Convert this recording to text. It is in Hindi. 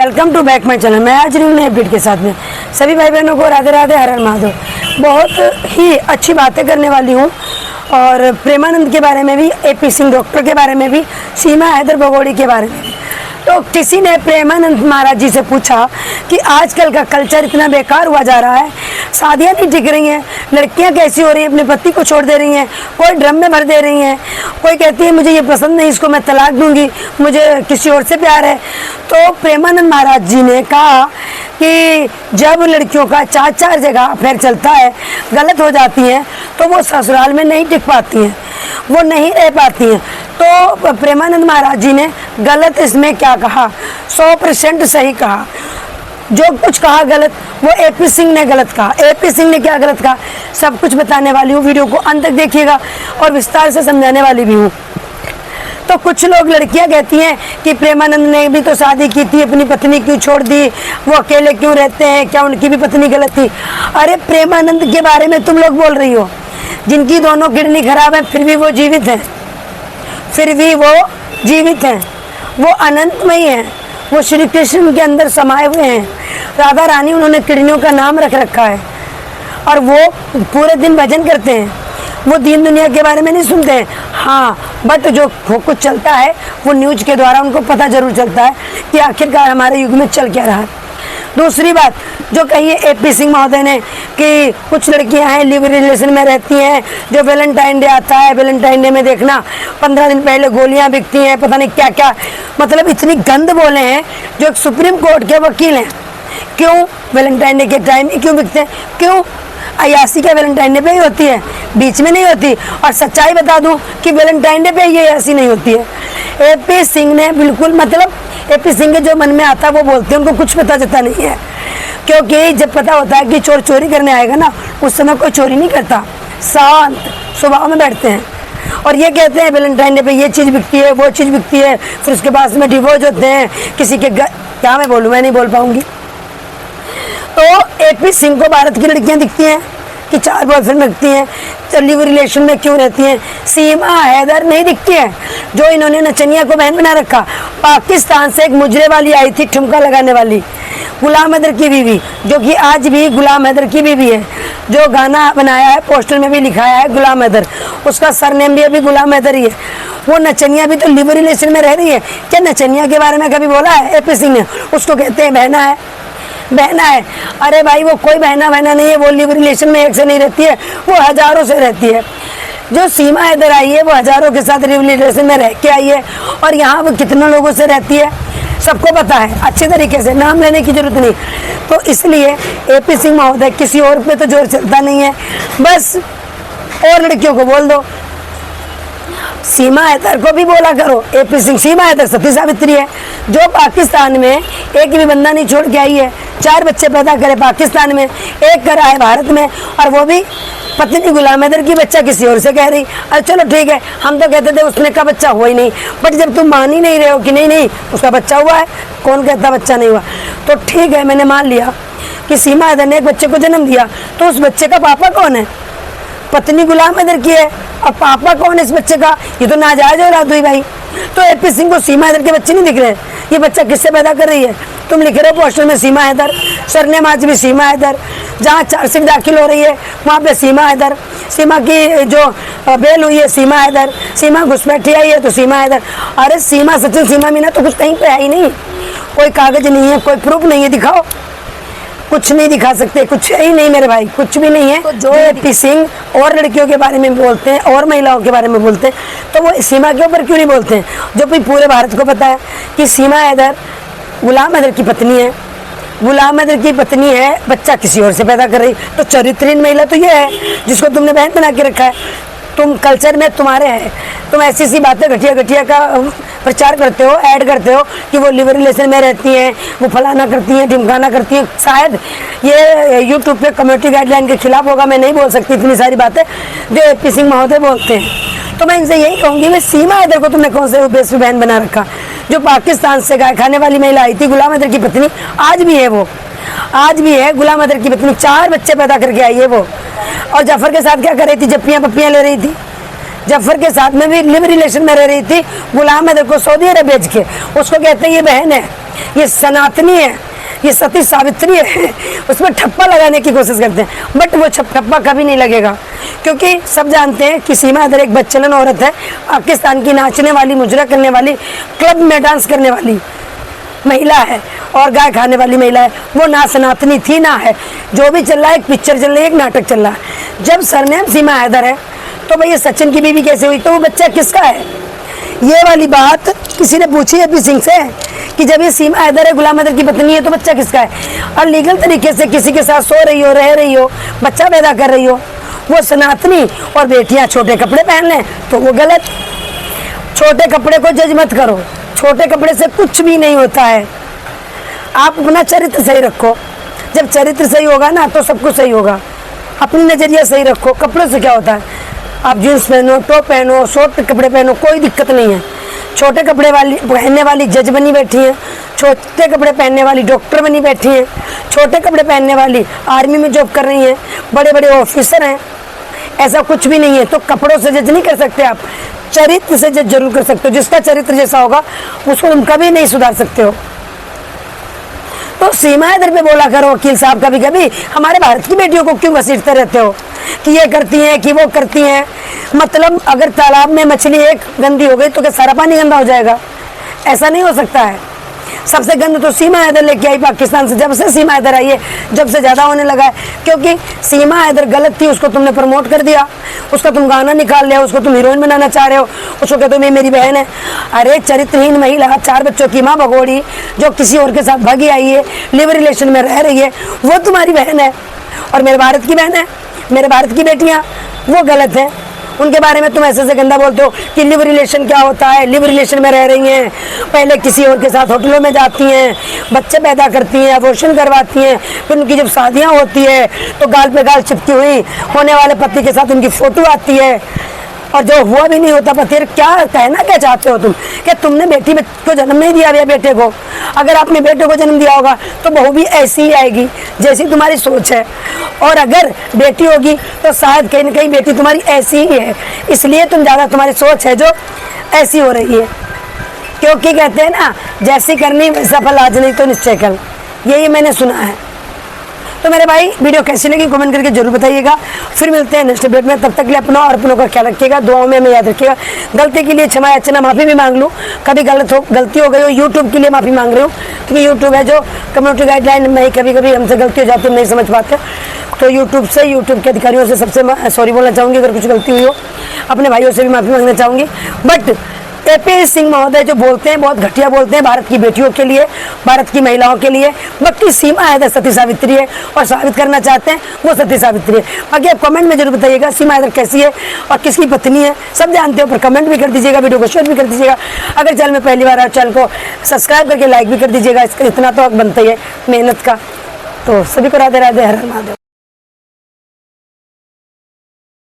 Welcome to back my channel. मैं आज रही हूँ नए अपडेट के साथ में। सभी भाई बहनों को राधे राधे, हर हर महादेव। बहुत ही अच्छी बातें करने वाली हूँ और प्रेमानंद के बारे में भी, AP सिंह डॉक्टर के बारे में भी, सीमा हैदर भगोड़ी के बारे में भी। तो किसी ने प्रेमानंद महाराज जी से पूछा कि आजकल का कल्चर इतना बेकार हुआ जा रहा है, शादियाँ नहीं टिक रही हैं, लड़कियां कैसी हो रही हैं, अपने पति को छोड़ दे रही हैं, कोई ड्रम में भर दे रही हैं, कोई कहती है मुझे ये पसंद नहीं, इसको मैं तलाक दूंगी, मुझे किसी और से प्यार है। तो प्रेमानंद महाराज जी ने कहा कि जब लड़कियों का 4 जगह अफेयर चलता है, गलत हो जाती हैं, तो वो ससुराल में नहीं टिक पाती हैं, वो नहीं रह पाती हैं। तो प्रेमानंद महाराज जी ने गलत इसमें क्या कहा, 100% सही कहा। जो कुछ कहा गलत, वो AP सिंह ने गलत कहा। AP सिंह ने क्या गलत कहा, सब कुछ बताने वाली हूँ, वीडियो को अंत तक देखिएगा और विस्तार से समझाने वाली भी हूँ। तो कुछ लोग, लड़कियां कहती हैं कि प्रेमानंद ने भी तो शादी की थी, अपनी पत्नी क्यों छोड़ दी, वो अकेले क्यों रहते हैं, क्या उनकी भी पत्नी गलत थी? अरे प्रेमानंद के बारे में तुम लोग बोल रही हो, जिनकी दोनों किडनी खराब है फिर भी वो जीवित हैं, फिर भी वो जीवित हैं, वो अनंतमयी हैं, वो श्री कृष्ण के अंदर समाये हुए हैं। राधा रानी उन्होंने किडनियों का नाम रख रखा है और वो पूरे दिन भजन करते हैं, वो दीन दुनिया के बारे में नहीं सुनते हैं। हाँ, बट जो कुछ चलता है वो न्यूज के द्वारा उनको पता जरूर चलता है कि आखिरकार हमारे युग में चल क्या रहा है। दूसरी बात जो कही है AP सिंह महोदय ने कि कुछ लड़कियां हैं लिव रिलेशन में रहती हैं, जो वैलेंटाइन डे आता है, वैलेंटाइन डे में देखना 15 दिन पहले गोलियां बिकती हैं, पता नहीं क्या क्या, मतलब इतनी गंद बोले हैं। जो एक सुप्रीम कोर्ट के वकील हैं, क्यों वैलेंटाइन डे के टाइम ही क्यों बिकते हैं? क्यों? अयासी क्या वैलेंटाइन डे पे ही होती है, बीच में नहीं होती। और सच्चाई बता दूं कि वैलेंटाइन डे पे ये अयासी नहीं होती है। AP सिंह ने बिल्कुल, मतलब AP सिंह के जो मन में आता है वो बोलते हैं, उनको कुछ पता चलता नहीं है। क्योंकि जब पता होता है कि चोर चोरी करने आएगा ना, उस समय कोई चोरी नहीं करता, शांत स्वभाव में बैठते हैं। और ये कहते हैं वैलेंटाइन डे पे ये चीज़ बिकती है, वो चीज़ बिकती है, फिर उसके बाद में डिवोर्स होते हैं किसी के। क्या मैं बोलूँ, मैं नहीं बोल पाऊँगी। तो AP सिंह को भारत की लड़कियां दिखती हैं कि 4 बॉयफ्रेंड रखती हैं, लिव रिलेशन में क्यों रहती हैं। सीमा हैदर नहीं दिखती है, जो इन्होंने नचनिया को बहन बना रखा। पाकिस्तान से एक मुजरे वाली आई थी, ठुमका लगाने वाली, गुलाम हैदर की बीवी, जो कि आज भी गुलाम हैदर की बीवी है, जो गाना बनाया है, पोस्टर में भी लिखाया है गुलाम हैदर, उसका सरनेम भी अभी गुलाम हैदर ही है। वो नचनिया भी तो लिव रिलेशन में रह रही है। क्या नचनिया के बारे में कभी बोला है AP सिंह ने? उसको कहते हैं बहना है, बहना है। अरे भाई, वो कोई बहना नहीं है, वो लिव रिलेशन में एक से नहीं रहती है, वो हजारों से रहती है। जो सीमा हैदर आई है वो हजारों के साथ लिव रिलेशन में रह के आई है, और यहाँ वो कितने लोगों से रहती है सबको पता है अच्छे तरीके से, नाम लेने की जरूरत नहीं। तो इसलिए AP सिंह महोदय, किसी और पे तो जोर चलता नहीं है, बस और लड़कियों को बोल दो। सीमा हैदर को भी बोला करो। AP सिंह, सीमा हैदर सती सावित्री है, जो पाकिस्तान में एक भी बंदा नहीं छोड़ के आई है, 4 बच्चे पैदा करे पाकिस्तान में, एक करा है भारत में, और वो भी पत्नी गुलाम हैदर की, बच्चा किसी और से कह रही। अरे चलो ठीक है, हम तो कहते थे उसने का बच्चा हुआ ही नहीं, बट जब तुम मान ही नहीं रहे हो कि नहीं उसका बच्चा हुआ है, कौन कहता बच्चा नहीं हुआ, तो ठीक है मैंने मान लिया कि सीमा हैदर ने एक बच्चे को जन्म दिया, तो उस बच्चे का पापा कौन है? पत्नी गुलाम हैदर की है, और पापा कौन है इस बच्चे का? ये तो नाजायज औलाद हुई भाई। तो AP सिंह को सीमा हैदर के बच्चे नहीं दिख रहे, ये बच्चा किससे पैदा कर रही है? तुम लिख रहे हो पोस्टर में सीमा हैदर, सरनेम आज भी सीमा हैदर, जहाँ चार्जशीट दाखिल हो रही है वहाँ पे सीमा हैदर, सीमा की जो बेल हुई है सीमा हैदर, सीमा घुसपैठी आई है तो सीमा हैदर। अरे सीमा, सचिन, सीमा मीना तो कुछ कहीं पे है ही नहीं, कोई कागज नहीं है, कोई प्रूफ नहीं है, दिखाओ। कुछ नहीं दिखा सकते, कुछ है ही नहीं मेरे भाई, कुछ भी नहीं है। तो जो AP सिंह और लड़कियों के बारे में बोलते हैं और महिलाओं के बारे में बोलते हैं, तो वो सीमा के ऊपर क्यों नहीं बोलते हैं? जो भी पूरे भारत को पता है कि सीमा हैदर गुलाम हैदर की पत्नी है, गुलाम हैदर की पत्नी है, बच्चा किसी और से पैदा कर रही, तो चरित्रहीन महिला तो ये है जिसको तुमने बहन बना के रखा है। तुम कल्चर में तुम्हारे है, तुम ऐसी सी बातें घटिया का प्रचार करते हो, ऐड करते हो कि वो लिव रिलेशन में रहती हैं, वो फलाना करती हैं, ढिमकाना करती हैं। शायद ये YouTube पे कम्युनिटी गाइडलाइन के खिलाफ होगा, मैं नहीं बोल सकती इतनी सारी बातें जो AP सिंह महोदय बोलते हैं। तो मैं इनसे यही कहूँगी, मैं सीमा हैदर को तुमने कौन से बेस पे बहन बना रखा? जो पाकिस्तान से गाय खाने वाली महिला आई थी, गुलाम हैदर की पत्नी, आज भी है वो, आज भी है गुलाम हैदर की पत्नी, 4 बच्चे पैदा करके आई है वो। और जाफर के साथ क्या कर रही थी? जप्पियाँ पप्पियाँ ले रही थी, जफर के साथ में भी लिव रिलेशन में रह रही थी, गुलाम हैदर को सऊदी अरब भेज के। उसको कहते हैं ये बहन है, ये सनातनी है, ये सती सावित्री है। उसमें ठप्पा लगाने की कोशिश करते हैं, बट वो ठप्पा कभी नहीं लगेगा, क्योंकि सब जानते हैं कि सीमा हैदर एक बदचलन औरत है, पाकिस्तान की नाचने वाली, मुजरा करने वाली, क्लब में डांस करने वाली महिला है और गाय खाने वाली महिला है। वो ना सनातनी थी ना है। जो भी चल रहा है, एक पिक्चर चल रही है, एक नाटक चल रहा है। जब सरनेम सीमा हैदर है तो भैया सचिन की बीवी कैसे हुई, तो वो बच्चा किसका है? ये वाली बात किसी ने पूछी है सिंह से कि जब ये सीमा हैदर है, गुलाम हैदर की पत्नी है, तो बच्चा किसका है? और लीगल तरीके से किसी के साथ सो रही हो, रह रही हो, बच्चा पैदा कर रही हो, वो सनातनी, और बेटियां छोटे कपड़े पहन लें तो वो गलत। छोटे कपड़े को जज मत करो, छोटे कपड़े से कुछ भी नहीं होता है। आप अपना चरित्र सही रखो, जब चरित्र सही होगा ना तो सब कुछ सही होगा। अपनी नज़रिया सही रखो। कपड़ों से क्या होता है? आप जीन्स पहनो, टॉप पहनो, शॉर्ट कपड़े पहनो, कोई दिक्कत नहीं है। छोटे कपड़े वाली पहनने वाली जज बनी बैठी है, छोटे कपड़े पहनने वाली डॉक्टर बनी बैठी है, छोटे कपड़े पहनने वाली आर्मी में जॉब कर रही हैं, बड़े बड़े ऑफिसर हैं। ऐसा कुछ भी नहीं है। तो कपड़ों से जज नहीं कर सकते आप, चरित्र से जज जरूर कर सकते हो। जिसका चरित्र जैसा होगा उसको तुम कभी नहीं सुधार सकते हो। तो सीमा हैदर पे बोला करो वकील साहब, कभी कभी हमारे भारत की बेटियों को क्यों घसीटते रहते हो कि ये करती हैं कि वो करती हैं? मतलब अगर तालाब में मछली एक गंदी हो गई तो क्या सारा पानी गंदा हो जाएगा? ऐसा नहीं हो सकता है। सबसे गंद तो सीमा हैदर लेके आई पाकिस्तान से। जब से सीमा हैदर आई है, जब से ज़्यादा होने लगा है, क्योंकि सीमा हैदर गलत थी, उसको तुमने प्रमोट कर दिया, उसका तुम गाना निकाल लिया, उसको तुम हीरोइन बनाना चाह रहे हो, उसको कहते हो ये मेरी बहन है। अरे चरित्रहीन महिला, 4 बच्चों की माँ भगोड़ी, जो किसी और के साथ भागी आई है, लिव रिलेशन में रह रही है, वो तुम्हारी बहन है। और मेरे भारत की बहन है, मेरे भारत की बेटियाँ, वो गलत है। उनके बारे में तुम ऐसे से गंदा बोलते हो कि लिव रिलेशन क्या होता है, लिव रिलेशन में रह रही हैं, पहले किसी और के साथ होटलों में जाती हैं, बच्चे पैदा करती हैं, अबॉर्शन करवाती हैं, फिर उनकी जब शादियां होती है तो गाल पे गाल चिपकी हुई होने वाले पति के साथ उनकी फोटो आती है, और जो हुआ भी नहीं होता पति। क्या कहना क्या चाहते हो तुम? कि तुमने बेटी को जन्म नहीं दिया, बेटे को। अगर आपने बेटे को जन्म दिया होगा तो बहू भी ऐसी ही आएगी जैसी तुम्हारी सोच है, और अगर बेटी होगी तो शायद कहीं ना कहीं बेटी तुम्हारी ऐसी ही है, इसलिए तुम ज़्यादा, तुम्हारी सोच है जो ऐसी हो रही है। क्योंकि कहते हैं ना, जैसी करनी वैसा फल आज नहीं तो निश्चय कल, यही मैंने सुना है। तो मेरे भाई वीडियो कैसी लगी कमेंट करके जरूर बताइएगा। फिर मिलते हैं नेक्स्ट अपडेट में, तब तक के लिए अपना और अपनों का ख्याल रखिएगा, दुआओं में हमें याद रखिएगा। गलती के लिए क्षमा याचना, माफ़ी भी मांग लूँ, कभी गलती हो गई हो, यूट्यूब के लिए माफ़ी मांग रही हूँ, क्योंकि यूट्यूब है जो कम्युनिटी गाइडलाइन में कभी कभी हमसे गलती हो जाती है, नहीं समझ पाते। तो यूट्यूब के अधिकारियों से सबसे सॉरी बोलना चाहूँगी अगर कुछ गलती हुई हो। अपने भाइयों से भी माफ़ी मांगना चाहूँगी। बट AP सिंह महोदय जो बोलते हैं बहुत घटिया बोलते हैं भारत की बेटियों के लिए, भारत की महिलाओं के लिए। बाकी सीमा हैदर सती सावित्री है और साबित करना चाहते हैं वो सती सावित्री है। बाकी आप कमेंट में जरूर बताइएगा सीमा हैदर कैसी है और किसकी पत्नी है, सब जानते हो, पर कमेंट भी कर दीजिएगा, वीडियो को शेयर भी कर दीजिएगा। अगर चैनल में पहली बार आए चैनल को सब्सक्राइब करके लाइक भी कर दीजिएगा, इसका इतना तो हक बनता ही है मेहनत का। तो सभी को राधे राधे, हर हर महादेव।